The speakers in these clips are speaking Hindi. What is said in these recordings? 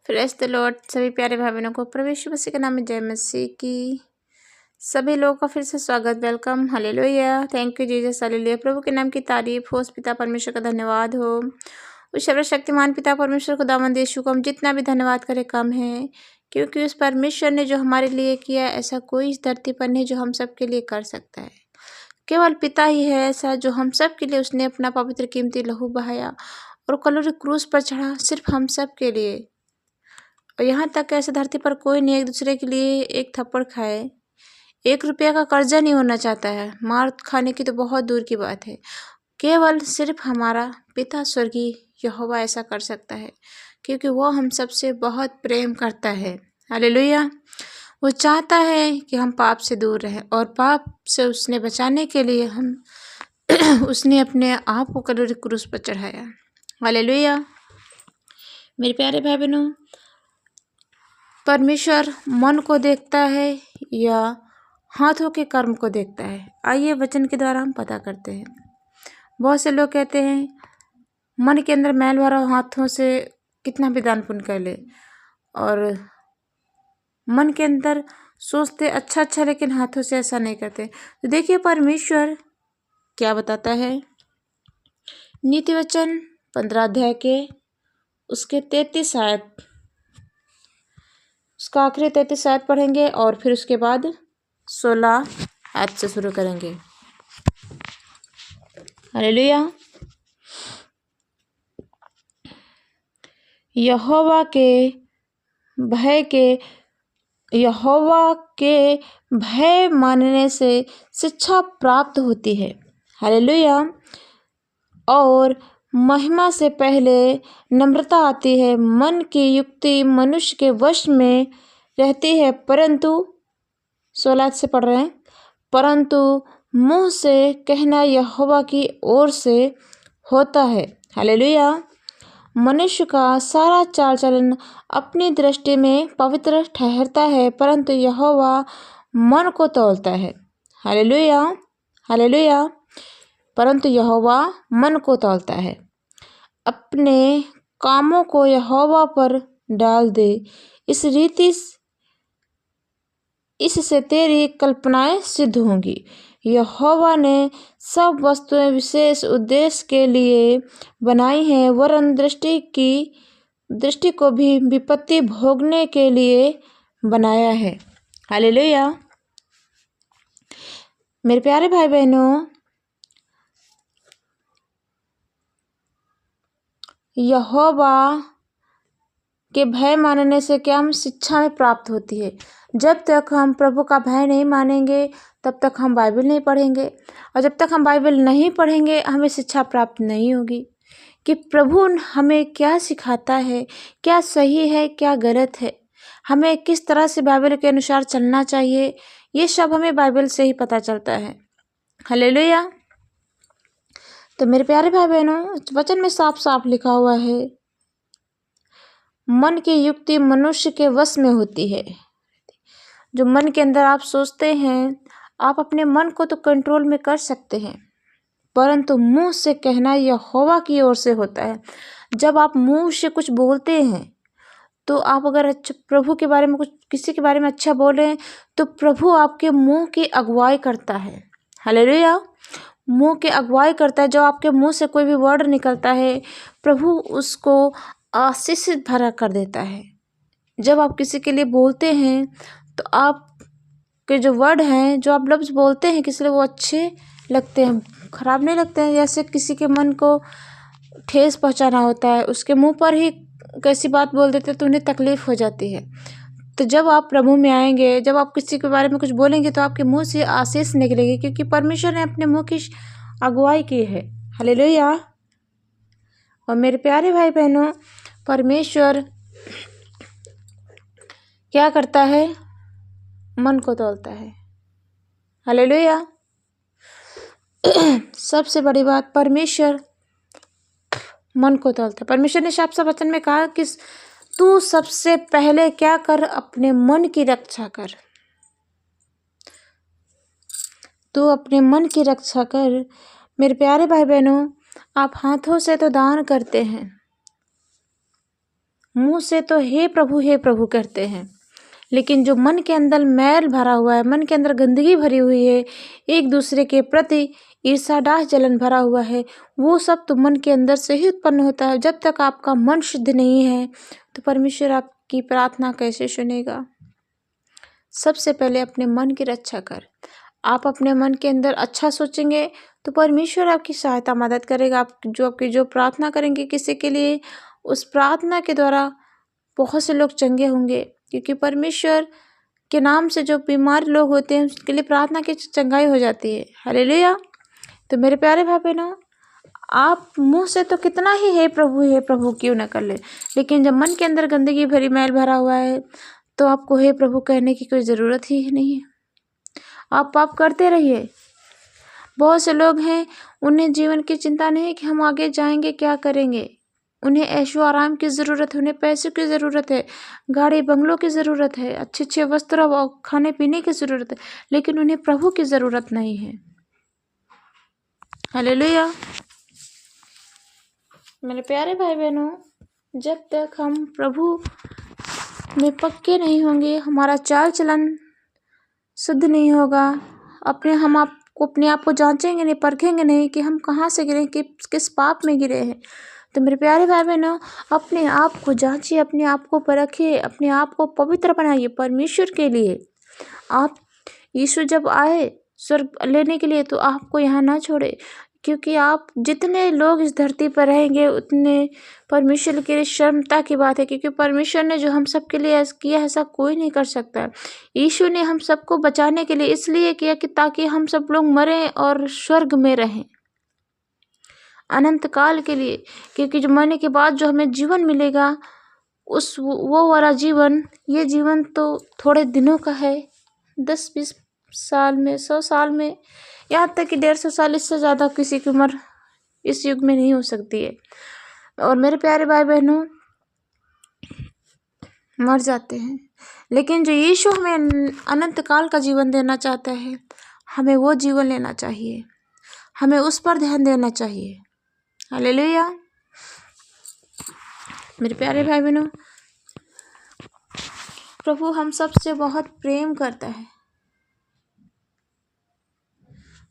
Praise the Lord. सभी प्यारे भाई बहनों को प्रभु यीशु मसीह के नाम में जय मसीह की। सभी लोगों का फिर से स्वागत, welcome, hallelujah, thank you Jesus, hallelujah. प्रभु के नाम की तारीफ हो, उस पिता परमेश्वर का धन्यवाद हो। उस सर्वशक्तिमान पिता परमेश्वर खुदावंद यीशु को हम जितना भी धन्यवाद करें कम है, क्योंकि उस परमेश्वर ने जो हमारे लिए किया ऐसा कोई इस धरती पर नहीं जो हम सब के लिए कर सकता है। केवल पिता ही है ऐसा जो हम सब के लिए उसने अपना पवित्र कीमती लहू बहाया और कलवरी क्रूस पर चढ़ा, सिर्फ हम सब के लिए। और यहाँ तक ऐसे धरती पर कोई नहीं एक दूसरे के लिए एक थप्पड़ खाए, 1 रुपया का कर्जा नहीं होना चाहता है। मार खाने की तो बहुत दूर की बात है। केवल सिर्फ हमारा पिता स्वर्गीय यहोवा ऐसा कर सकता है, क्योंकि वो हम सबसे बहुत प्रेम करता है। हालेलुया। वो चाहता है कि हम पाप से दूर रहें, और पाप से उसने बचाने के लिए उसने अपने आप को कलवरी क्रूस पर चढ़ाया। हालेलुया। मेरे प्यारे भाई बहनों, परमेश्वर मन को देखता है या हाथों के कर्म को देखता है? आइए वचन के द्वारा हम पता करते हैं। बहुत से लोग कहते हैं मन के अंदर मैल भरा, हाथों से कितना भी दान पुण्य कर ले, और मन के अंदर सोचते अच्छा अच्छा लेकिन हाथों से ऐसा नहीं करते। तो देखिए परमेश्वर क्या बताता है। नीति वचन 15 अध्याय के उसके 33 आयत, उसका आखिरी 33 आयत पढ़ेंगे और फिर उसके बाद 16 आयत से शुरू करेंगे। हालेलुया। यहोवा के भय मानने से शिक्षा प्राप्त होती है। हालेलुया। और महिमा से पहले नम्रता आती है। मन की युक्ति मनुष्य के वश में रहती है, परंतु 16 से पढ़ रहे हैं, परंतु मुंह से कहना यहोवा की ओर से होता है। हालेलुया। मनुष्य का सारा चाल चलन अपनी दृष्टि में पवित्र ठहरता है, परंतु यहोवा मन को तौलता है। हालेलुया। हालेलुया। परंतु यहोवा मन को तौलता है। अपने कामों को यहोवा पर डाल दे, इस रीति इससे तेरी कल्पनाएं सिद्ध होंगी। यहोवा ने सब वस्तुएं विशेष उद्देश्य के लिए बनाई हैं, वरन दृष्टि को भी विपत्ति भोगने के लिए बनाया है। हालेलुया। मेरे प्यारे भाई बहनों, यहोवा के भय मानने से क्या हम शिक्षा में प्राप्त होती है। जब तक हम प्रभु का भय नहीं मानेंगे तब तक हम बाइबल नहीं पढ़ेंगे, और जब तक हम बाइबल नहीं पढ़ेंगे हमें शिक्षा प्राप्त नहीं होगी कि प्रभु हमें क्या सिखाता है, क्या सही है क्या गलत है, हमें किस तरह से बाइबल के अनुसार चलना चाहिए। ये सब हमें बाइबल से ही पता चलता है। हालेलुया। तो मेरे प्यारे भाई बहनों, वचन में साफ साफ लिखा हुआ है, मन की युक्ति मनुष्य के वश में होती है। जो मन के अंदर आप सोचते हैं, आप अपने मन को तो कंट्रोल में कर सकते हैं, परंतु मुंह से कहना यहोवा की ओर से होता है। जब आप मुंह से कुछ बोलते हैं तो आप अगर प्रभु के बारे में कुछ किसी के बारे में अच्छा बोले हैं तो प्रभु आपके मुंह की अगुवाई करता है। हालेलुया। मुंह की अगुवाई करता है। जब आपके मुंह से कोई भी वर्ड निकलता है, प्रभु उसको आशीष से भरा कर देता है। जब आप किसी के लिए बोलते हैं तो आपके जो वर्ड हैं, जो आप लफ्ज़ बोलते हैं किसी लिए, वो अच्छे लगते हैं, ख़राब नहीं लगते हैं। जैसे किसी के मन को ठेस पहुंचाना होता है, उसके मुंह पर ही कैसी बात बोल देते तो उन्हें तकलीफ़ हो जाती है। तो जब आप प्रभु में आएंगे, जब आप किसी के बारे में कुछ बोलेंगे तो आपके मुंह से आशीष निकलेगी, क्योंकि परमेश्वर ने अपने मुंह की अगुवाई की है। हालेलुया। और मेरे प्यारे भाई बहनों, परमेश्वर क्या करता है? मन को तौलता है। हालेलुया। सबसे बड़ी बात, परमेश्वर मन को तौलता है। परमेश्वर ने साफ साफ वचन में कहा कि तू सबसे पहले क्या कर? अपने मन की रक्षा कर। तू अपने मन की रक्षा कर। मेरे प्यारे भाई बहनों, आप हाथों से तो दान करते हैं, मुंह से तो हे प्रभु करते हैं, लेकिन जो मन के अंदर मैल भरा हुआ है, मन के अंदर गंदगी भरी हुई है, एक दूसरे के प्रति ईर्ष्या डाह जलन भरा हुआ है, वो सब तो मन के अंदर से ही उत्पन्न होता है। जब तक आपका मन शुद्ध नहीं है तो परमेश्वर आपकी प्रार्थना कैसे सुनेगा। सबसे पहले अपने मन की रक्षा कर। आप अपने मन के अंदर अच्छा सोचेंगे तो परमेश्वर आपकी सहायता मदद करेगा। आपकी जो प्रार्थना करेंगे किसी के लिए, उस प्रार्थना के द्वारा बहुत से लोग चंगे होंगे, क्योंकि परमेश्वर के नाम से जो बीमार लोग होते हैं उसके लिए प्रार्थना की चंगाई हो जाती है। हालेलुया। तो मेरे प्यारे भाई बहनों, आप मुंह से तो कितना ही हे प्रभु क्यों न कर ले, लेकिन जब मन के अंदर गंदगी भरी मैल भरा हुआ है तो आपको हे प्रभु कहने की कोई ज़रूरत ही नहीं है। आप पाप करते रहिए। बहुत से लोग हैं, उन्हें जीवन की चिंता नहीं है कि हम आगे जाएंगे क्या करेंगे। उन्हें ऐशो आराम की ज़रूरत है, उन्हें पैसों की ज़रूरत है, गाड़ी बंगलों की ज़रूरत है, अच्छे अच्छे वस्त्र और खाने पीने की ज़रूरत है, लेकिन उन्हें प्रभु की ज़रूरत नहीं है। हालेलुया। मेरे प्यारे भाई बहनों, जब तक हम प्रभु में पक्के नहीं होंगे, हमारा चाल चलन शुद्ध नहीं होगा, हम आपको अपने आप को जांचेंगे नहीं, परखेंगे नहीं कि हम कहाँ से गिरे, किस पाप में गिरे हैं। तो मेरे प्यारे भाई बहनों, अपने आप को जांचिए, अपने आप को परखिए, अपने आप को पवित्र बनाइए परमेश्वर के लिए। आप यीशु जब आए स्वर्ग लेने के लिए तो आपको यहाँ ना छोड़े, क्योंकि आप जितने लोग इस धरती पर रहेंगे उतने परमेश्वर के लिए शर्मता की बात है, क्योंकि परमेश्वर ने जो हम सब के लिए किया ऐसा कोई नहीं कर सकता। यीशु ने हम सबको बचाने के लिए इसलिए किया कि ताकि हम सब लोग मरें और स्वर्ग में रहें अनंत काल के लिए, क्योंकि जो मरने के बाद जो हमें जीवन मिलेगा वो वाला जीवन, ये जीवन तो थोड़े दिनों का है, 10-20 साल में, 100 साल में, यहाँ तक कि 150 साल, इससे ज़्यादा किसी की उम्र इस युग में नहीं हो सकती है। और मेरे प्यारे भाई बहनों, मर जाते हैं, लेकिन जो यीशु हमें अनंत काल का जीवन देना चाहता है, हमें वो जीवन लेना चाहिए, हमें उस पर ध्यान देना चाहिए। हालेलुया। मेरे प्यारे भाई बहनों, प्रभु हम सबसे बहुत प्रेम करता है।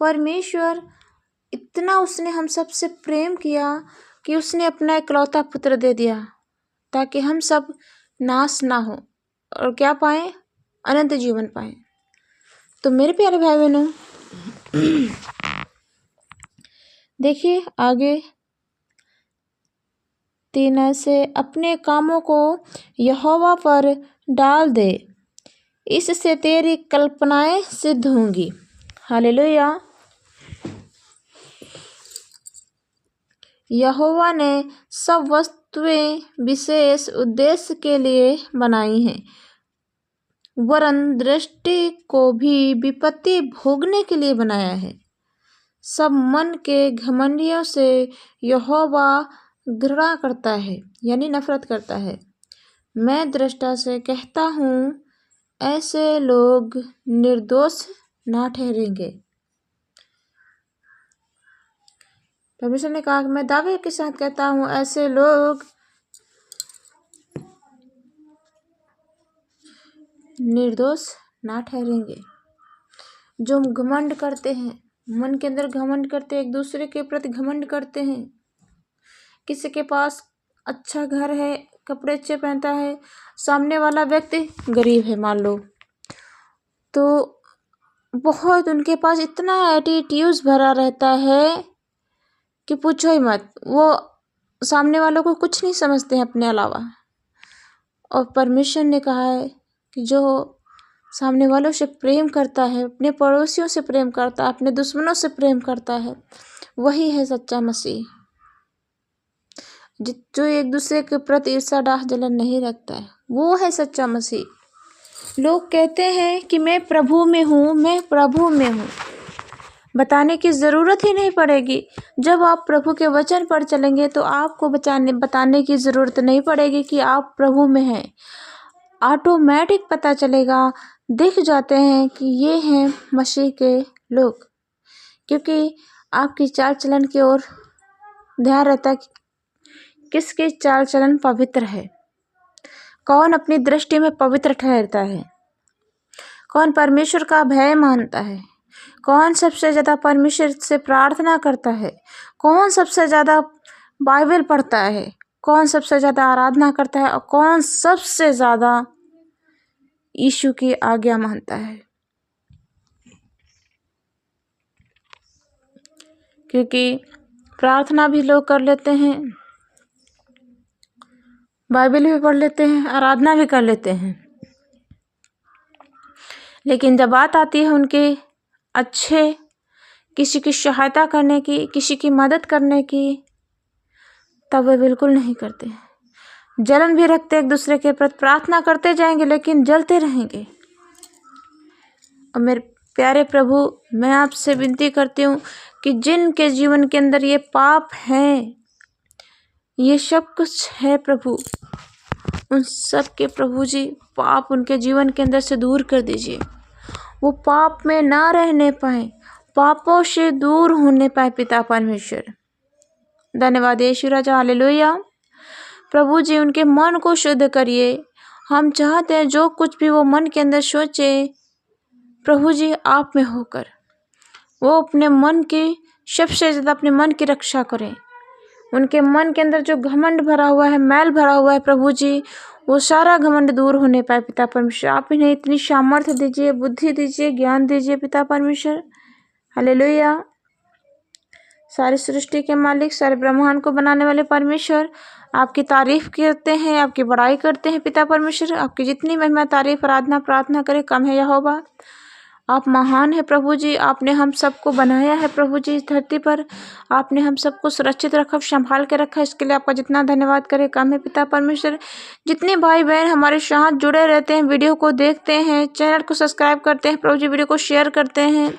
परमेश्वर इतना उसने हम सबसे प्रेम किया कि उसने अपना इकलौता पुत्र दे दिया ताकि हम सब नाश ना हो और क्या पाएं, अनंत जीवन पाएं। तो मेरे प्यारे भाई बहनों, देखिए आगे 3 ऐसे अपने कामों को यहोवा पर डाल दे, इससे तेरी कल्पनाएं सिद्ध होंगी। हालेलुया। यहोवा ने सब वस्तुएं विशेष उद्देश्य के लिए बनाई हैं, वरन दृष्टि को भी विपत्ति भोगने के लिए बनाया है। सब मन के घमंडियों से यहोवा घृणा करता है, यानी नफरत करता है। मैं दृष्टा से कहता हूँ, ऐसे लोग निर्दोष ना ठहरेंगे। परमेश्वर ने कहा कि मैं दावे के साथ कहता हूँ, ऐसे लोग निर्दोष ना ठहरेंगे। जो घमंड करते हैं, मन के अंदर घमंड करते हैं, एक दूसरे के प्रति घमंड करते हैं। किसी के पास अच्छा घर है, कपड़े अच्छे पहनता है, सामने वाला व्यक्ति गरीब है मान लो, तो बहुत उनके पास इतना एटीट्यूड भरा रहता है कि पूछो ही मत। वो सामने वालों को कुछ नहीं समझते हैं अपने अलावा। और परमेश्वर ने कहा है कि जो सामने वालों से प्रेम करता है, अपने पड़ोसियों से प्रेम करता है, अपने दुश्मनों से प्रेम करता है, वही है सच्चा मसीह। जो एक दूसरे के प्रति ईर्ष्या डाह जलन नहीं रखता है, वो है सच्चा मसीह। लोग कहते हैं कि मैं प्रभु में हूँ, मैं प्रभु में हूँ, बताने की ज़रूरत ही नहीं पड़ेगी। जब आप प्रभु के वचन पर चलेंगे तो आपको बताने की ज़रूरत नहीं पड़ेगी कि आप प्रभु में हैं। ऑटोमेटिक पता चलेगा, दिख जाते हैं कि ये हैं मसीह के लोग, क्योंकि आपकी चाल चलन की ओर ध्यान रहता है कि किसकी चाल चलन पवित्र है। कौन अपनी दृष्टि में पवित्र ठहरता है, कौन परमेश्वर का भय मानता है, कौन सबसे ज़्यादा परमेश्वर से प्रार्थना करता है, कौन सबसे ज़्यादा बाइबल पढ़ता है, कौन सबसे ज़्यादा आराधना करता है और कौन सबसे ज़्यादा यीशु की आज्ञा मानता है। क्योंकि प्रार्थना भी लोग कर लेते हैं, बाइबल भी पढ़ लेते हैं, आराधना भी कर लेते हैं, लेकिन जब बात आती है उनके अच्छे किसी की सहायता करने की, किसी की मदद करने की, तब वे बिल्कुल नहीं करते। जलन भी रखते एक दूसरे के प्रति, प्रार्थना करते जाएंगे लेकिन जलते रहेंगे। और मेरे प्यारे प्रभु, मैं आपसे विनती करती हूँ कि जिनके जीवन के अंदर ये पाप हैं, ये सब कुछ है प्रभु, उन सब के प्रभु जी पाप उनके जीवन के अंदर से दूर कर दीजिए। वो पाप में ना रहने पाए, पापों से दूर होने पाए पिता परमेश्वर। धन्यवाद यीशु राजा, हालेलुया। प्रभु जी उनके मन को शुद्ध करिए। हम चाहते हैं जो कुछ भी वो मन के अंदर सोचे, प्रभु जी आप में होकर वो अपने मन की सबसे ज़्यादा अपने मन की रक्षा करें। उनके मन के अंदर जो घमंड भरा हुआ है, मैल भरा हुआ है, प्रभु जी वो सारा घमंड दूर होने पाए पिता परमेश्वर। आप इन्हें इतनी सामर्थ्य दीजिए, बुद्धि दीजिए, ज्ञान दीजिए पिता परमेश्वर, हालेलुया। सारी सृष्टि के मालिक, सारे ब्रह्मांड को बनाने वाले परमेश्वर, आपकी तारीफ करते हैं, आपकी बड़ाई करते हैं पिता परमेश्वर। आपकी जितनी महिमा, तारीफ, आराधना, प्रार्थना करें कम है यहोवा। आप महान है प्रभु जी। आपने हम सबको बनाया है प्रभु जी इस धरती पर, आपने हम सबको सुरक्षित रखा, संभाल के रखा, इसके लिए आपका जितना धन्यवाद करें कम है पिता परमेश्वर। जितने भाई बहन हमारे साथ जुड़े रहते हैं, वीडियो को देखते हैं, चैनल को सब्सक्राइब करते हैं प्रभु जी, वीडियो को शेयर करते हैं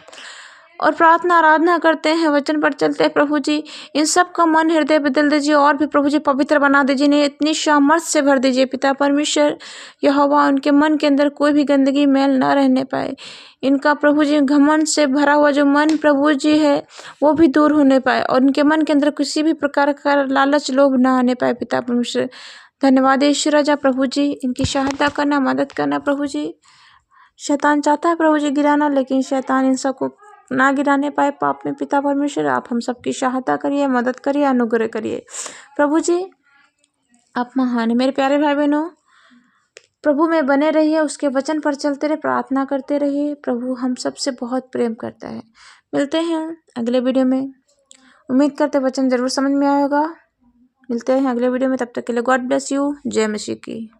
और प्रार्थना आराधना करते हैं, वचन पर चलते हैं प्रभु जी, इन सब का मन हृदय बदल दीजिए और भी प्रभु जी पवित्र बना दीजिए, इन्हें इतनी सामर्थ से भर दीजिए पिता परमेश्वर। यहोवा उनके मन के अंदर कोई भी गंदगी मैल ना रहने पाए। इनका प्रभु जी घमंड से भरा हुआ जो मन प्रभु जी है वो भी दूर होने पाए और उनके मन के अंदर किसी भी प्रकार का लालच, लोभ ना आने पाए पिता परमेश्वर। धन्यवाद ईश्वर राजा, प्रभु जी इनकी सहायता करना, मदद करना प्रभु जी। शैतान चाहता है प्रभु जी गिराना, लेकिन शैतान इन सबको ना गिराने पाए पाप में पिता परमेश्वर। आप हम सबकी सहायता करिए, मदद करिए, अनुग्रह करिए प्रभु जी। आप महान है मेरे प्यारे भाई बहनों। प्रभु में बने रहिए, उसके वचन पर चलते रहे, प्रार्थना करते रहिए। प्रभु हम सबसे बहुत प्रेम करता है। मिलते हैं अगले वीडियो में। उम्मीद करते वचन जरूर समझ में आएगा। मिलते हैं अगले वीडियो में, तब तक के लिए गॉड ब्लेस यू। जय मसीह की।